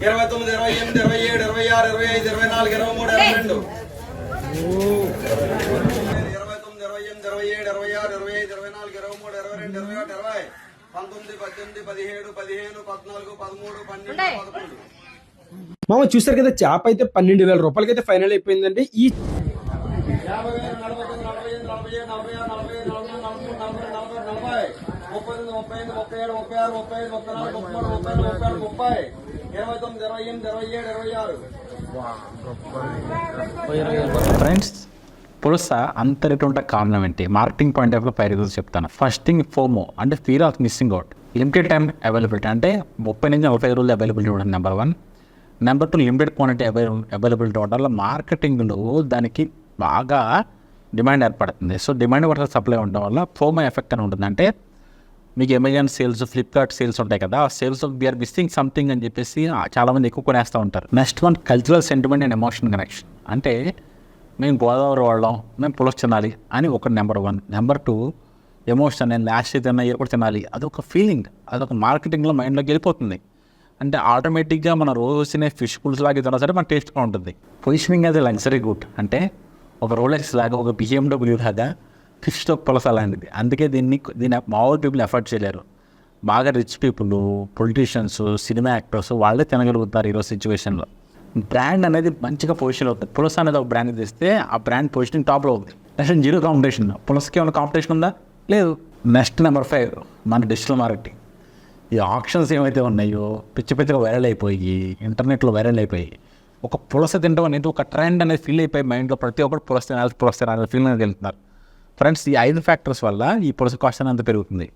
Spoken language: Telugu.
29, 28, 27, 26, 25, 24, 23, 22. 19, మామ చూసారు కదా, చేప అయితే 12,000 రూపాయలకైతే ఫైనల్ అయిపోయిందండి. ఈ 50, ఫ్రెండ్స్, పులస అంత రేటు ఉంటే కారణం ఏంటి? మార్కెటింగ్ పాయింట్ ఆఫ్ వ్యూ పై రిజల్ట్స్ చెప్తాను. ఫస్ట్ థింగ్ ఫోమో అంటే fear of missing out. Limited time availability అంటే 30 నుంచి 45 రోజులు అవైలబిలిటీ ఉండదు number 1. Number 2 limited quantity availability ఉండడం వల్ల మార్కెటింగ్లో దానికి బాగా డిమాండ్ ఏర్పడుతుంది. సో డిమాండ్ వర్సెస్ సప్లై ఉండడం వల్ల ఫోమో ఎఫెక్ట్ అని ఉంటుంది. అంటే మీకు అమెజాన్ సేల్స్, ఫ్లిప్కార్ట్ సేల్స్ ఉంటాయి కదా, ఆ సేల్స్ వీఆర్ మిస్సింగ్ సంథింగ్ అని చెప్పేసి చాలామంది ఎక్కువ కొనేస్తూ ఉంటారు. Next one cultural sentiment and emotion connection. అంటే మేము గోదావరి వాళ్ళం, మేము పులస తినాలి అని ఒక నెంబర్ 1. నెంబర్ 2 ఎమోషన్, నేను లాస్ట్ తిన్నా ఇయర్ కూడా తినాలి, అదొక ఫీలింగ్, అదొక మార్కెటింగ్లో మైండ్లోకి వెళ్ళిపోతుంది. అంటే ఆటోమేటిక్గా మన రోజు తినే ఫిష్ పుల్స్ లాగా తిన్నా సరే మన టేస్ట్గా ఉంటుంది. Positioning as a luxury good, అంటే ఒక రోలెక్స్ లాగా, ఒక BMW లాగా ఫిష్తో పులస లాంటిది. అందుకే దీన్ని మామూలు పీపుల్ ఎఫర్ట్ చేయలేరు. బాగా rich people, politicians, cinema actors వాళ్ళే తినగలుగుతారు ఈరోజు సిచ్యువేషన్లో. బ్రాండ్ అనేది మంచిగా పొజిషన్ అవుతుంది. పులస అనేది ఒక బ్రాండ్ తెస్తే ఆ బ్రాండ్ పొజిషనింగ్ టాప్లో ఉంది. Next 0 competition. పులసకి ఏమైనా కాంపిటీషన్ ఉందా? లేదు. నెక్స్ట్ నెంబర్ 5 మన డిజిటల్ మార్కెటింగ్. ఈ ఆప్షన్స్ ఏమైతే ఉన్నాయో పిచ్చిగా వైరల్ అయిపోయి, ఇంటర్నెట్లో వైరల్ అయిపోయి, ఒక పులస తినడం అనేది ఒక ట్రెండ్ అనేది ఫీల్ అయిపోయి మైండ్లో ప్రతి ఒక్కరు పులస తినాలి ఫీల్ అనేది వెళ్తున్నారు. ఫ్రెండ్స్, ఈ 5 ఫ్యాక్టర్స్ వల్ల ఈ పులస కాస్ట్ అనేది అంత పెరుగుతుంది.